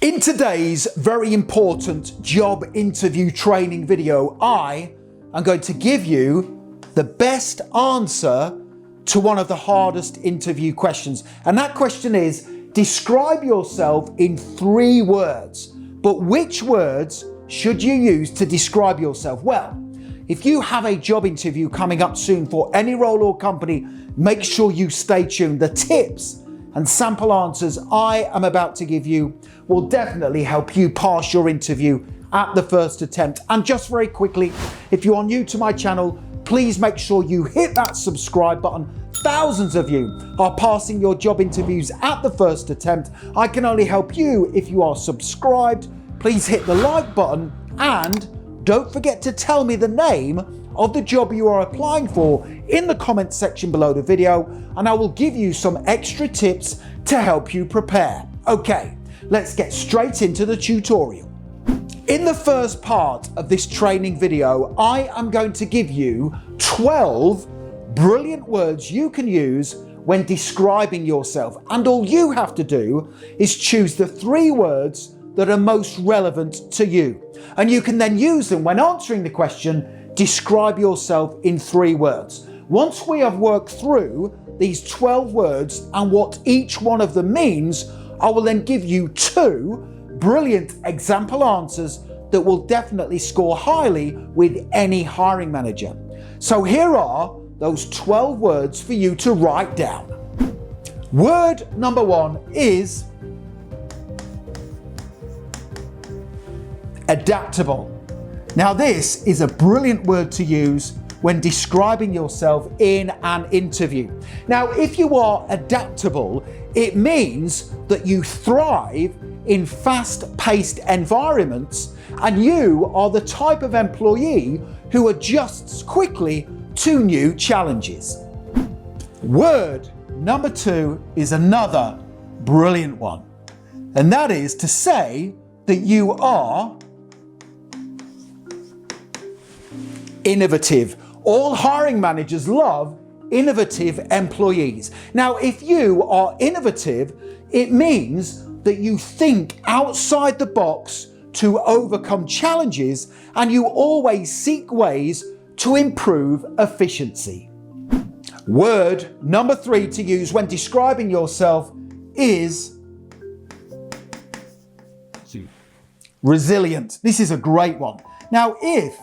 In today's very important job interview training video, I am going to give you the best answer to one of the hardest interview questions. And that question is, describe yourself in 3 words. But which words should you use to describe yourself? Well, if you have a job interview coming up soon for any role or company, make sure you stay tuned. The tips and sample answers I am about to give you will definitely help you pass your interview at the first attempt. And just very quickly, if you are new to my channel, please make sure you hit that subscribe button. Thousands of you are passing your job interviews at the first attempt. I can only help you if you are subscribed. Please hit the like button and don't forget to tell me the name of the job you are applying for in the comment section below the video, and I will give you some extra tips to help you prepare. Okay, let's get straight into the tutorial. In the first part of this training video, I am going to give you 12 brilliant words you can use when describing yourself, and all you have to do is choose the 3 words that are most relevant to you, and you can then use them when answering the question, describe yourself in 3 words. Once we have worked through these 12 words and what each one of them means, I will then give you 2 brilliant example answers that will definitely score highly with any hiring manager. So here are those 12 words for you to write down. Word number 1 is adaptable. Now this is a brilliant word to use when describing yourself in an interview. Now if you are adaptable, it means that you thrive in fast-paced environments and you are the type of employee who adjusts quickly to new challenges. Word number 2 is another brilliant one, and that is to say that you are innovative. All hiring managers love innovative employees. Now, if you are innovative, it means that you think outside the box to overcome challenges and you always seek ways to improve efficiency. Word number 3 to use when describing yourself is resilient. This is a great one. Now, if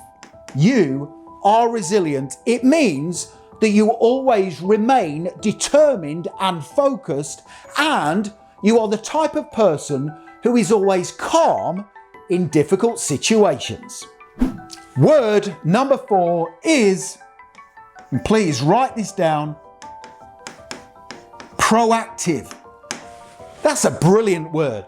you are resilient, it means that you always remain determined and focused, and you are the type of person who is always calm in difficult situations. Word number 4 is, and please write this down, proactive. That's a brilliant word.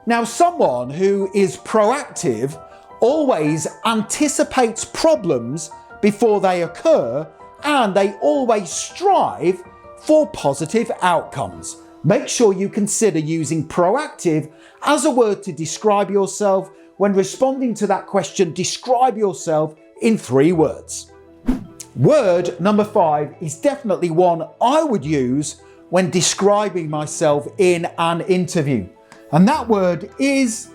Now, someone who is proactive always anticipates problems before they occur, and they always strive for positive outcomes. Make sure you consider using proactive as a word to describe yourself when responding to that question. Describe yourself in 3 words. Word number 5 is definitely one I would use when describing myself in an interview, and that word is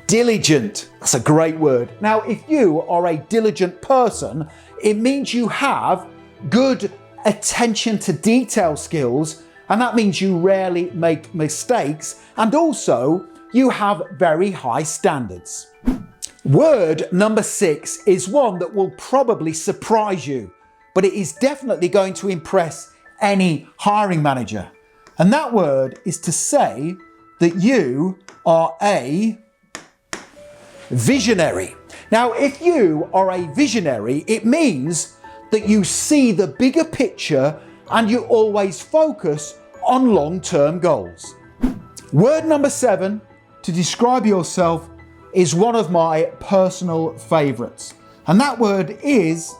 diligent. That's a great word. Now, if you are a diligent person, it means you have good attention to detail skills, and that means you rarely make mistakes, and also you have very high standards. Word number 6 is one that will probably surprise you, but it is definitely going to impress any hiring manager, and that word is to say that you are a visionary. Now, if you are a visionary, it means that you see the bigger picture and you always focus on long-term goals. Word number 7 to describe yourself is one of my personal favorites, and that word is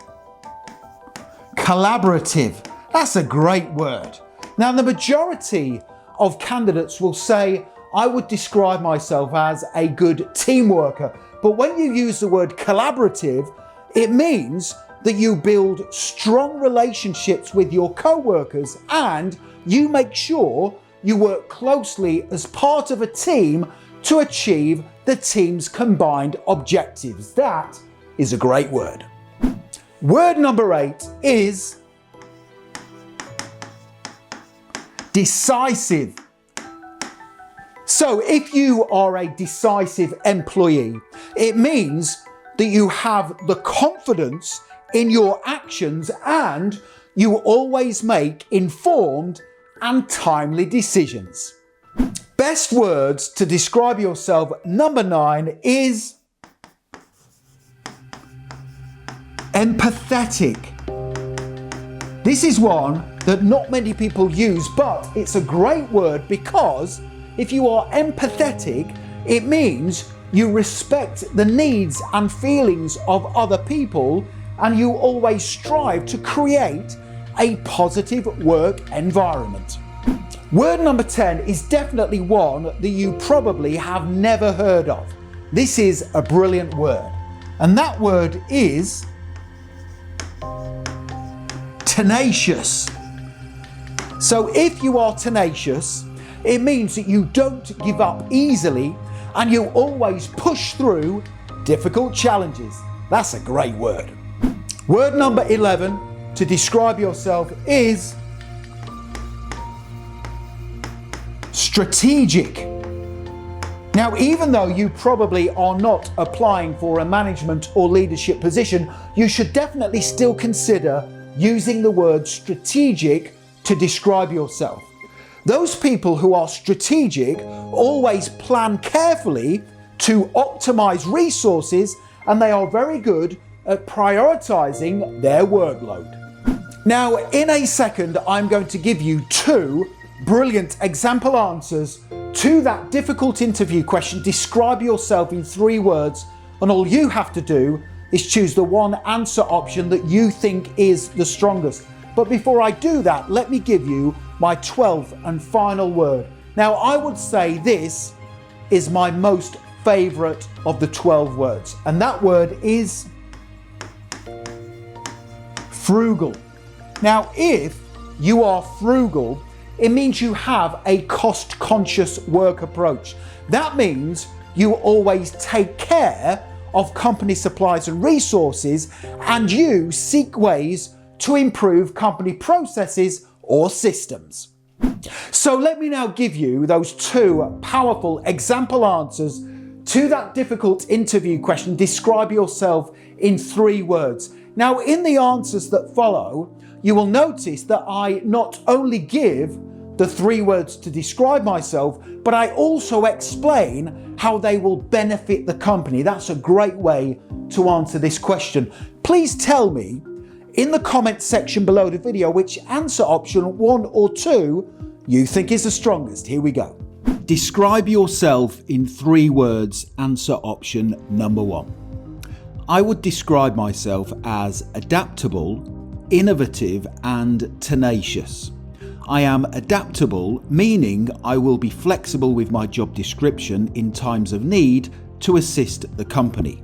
collaborative. That's a great word. Now, the majority of candidates will say, I would describe myself as a good team worker. But when you use the word collaborative, it means that you build strong relationships with your co-workers and you make sure you work closely as part of a team to achieve the team's combined objectives. That is a great word. Word number 8 is decisive. So if you are a decisive employee, it means that you have the confidence in your actions and you always make informed and timely decisions. Best words to describe yourself, number 9, is empathetic. This is one that not many people use, but it's a great word because if you are empathetic, it means you respect the needs and feelings of other people and you always strive to create a positive work environment. Word number 10 is definitely one that you probably have never heard of. This is a brilliant word, and that word is tenacious. So if you are tenacious, it means that you don't give up easily and you always push through difficult challenges. That's a great word. Word number 11 to describe yourself is strategic. Now, even though you probably are not applying for a management or leadership position, you should definitely still consider using the word strategic to describe yourself. Those people who are strategic always plan carefully to optimize resources, and they are very good at prioritizing their workload. Now, in a second, I'm going to give you 2 brilliant example answers to that difficult interview question. Describe yourself in 3 words, and all you have to do is choose the one answer option that you think is the strongest. But before I do that, let me give you my 12th and final word. Now, I would say this is my most favorite of the 12 words, and that word is frugal. Now, if you are frugal, it means you have a cost-conscious work approach. That means you always take care of company supplies and resources, and you seek ways to improve company processes or systems. So let me now give you those 2 powerful example answers to that difficult interview question. Describe yourself in 3 words. Now, in the answers that follow, you will notice that I not only give the 3 words to describe myself, but I also explain how they will benefit the company. That's a great way to answer this question. Please tell me in the comment section below the video which answer option 1 or 2 you think is the strongest. Here we go. Describe yourself in 3 words, answer option number 1. I would describe myself as adaptable, innovative, and tenacious. I am adaptable, meaning I will be flexible with my job description in times of need to assist the company.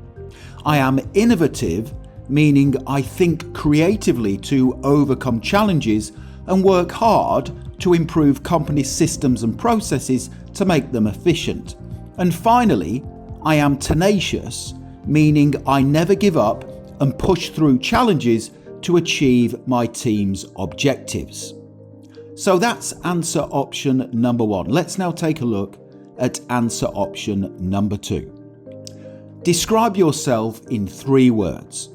I am innovative, meaning I think creatively to overcome challenges and work hard to improve company systems and processes to make them efficient. And finally, I am tenacious, meaning I never give up and push through challenges to achieve my team's objectives. So that's answer option number 1. Let's now take a look at answer option number 2. Describe yourself in 3 words.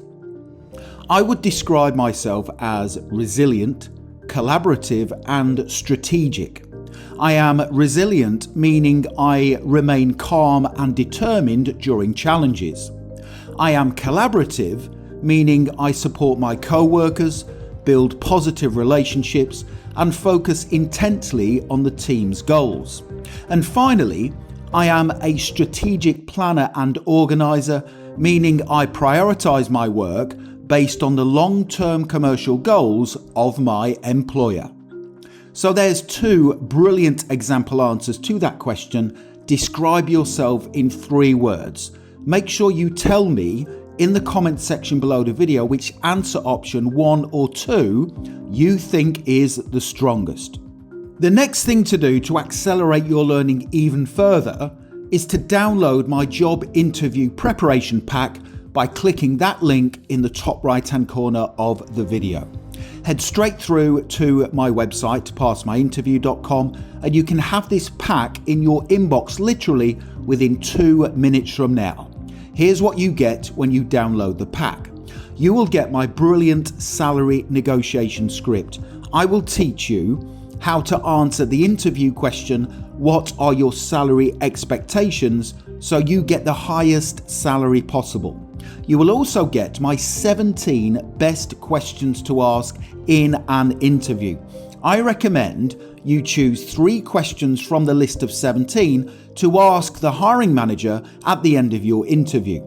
I would describe myself as resilient, collaborative, and strategic. I am resilient, meaning I remain calm and determined during challenges. I am collaborative, meaning I support my co-workers, build positive relationships, and focus intently on the team's goals. And finally, I am a strategic planner and organizer, meaning I prioritize my work based on the long-term commercial goals of my employer. So there's 2 brilliant example answers to that question. Describe yourself in 3 words. Make sure you tell me in the comment section below the video which answer option 1 or 2 you think is the strongest. The next thing to do to accelerate your learning even further is to download my job interview preparation pack by clicking that link in the top right hand corner of the video. Head straight through to my website, passmyinterview.com, and you can have this pack in your inbox literally within 2 minutes from now. Here's what you get when you download the pack. You will get my brilliant salary negotiation script. I will teach you how to answer the interview question, what are your salary expectations, so you get the highest salary possible. You will also get my 17 best questions to ask in an interview. I recommend you choose 3 questions from the list of 17 to ask the hiring manager at the end of your interview.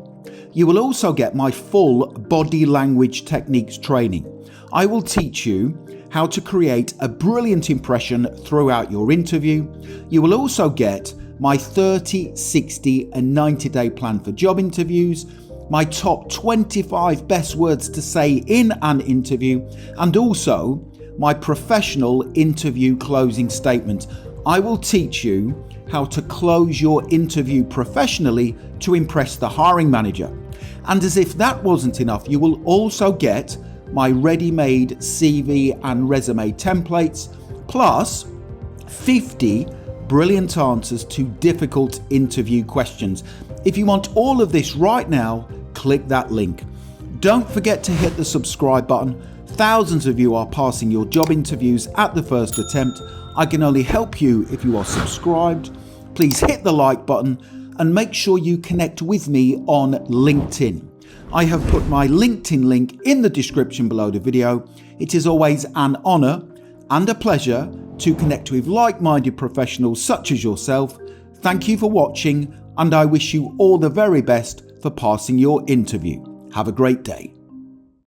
You will also get my full body language techniques training. I will teach you how to create a brilliant impression throughout your interview. You will also get my 30, 60 and 90-day plan for job interviews, my top 25 best words to say in an interview, and also my professional interview closing statement. I will teach you how to close your interview professionally to impress the hiring manager. And as if that wasn't enough, you will also get my ready-made CV and resume templates, plus 50 brilliant answers to difficult interview questions. If you want all of this right now, click that link. Don't forget to hit the subscribe button. Thousands of you are passing your job interviews at the first attempt. I can only help you if you are subscribed. Please hit the like button and make sure you connect with me on LinkedIn. I have put my LinkedIn link in the description below the video. It is always an honor and a pleasure to connect with like-minded professionals such as yourself. Thank you for watching, and I wish you all the very best for passing your interview. Have a great day.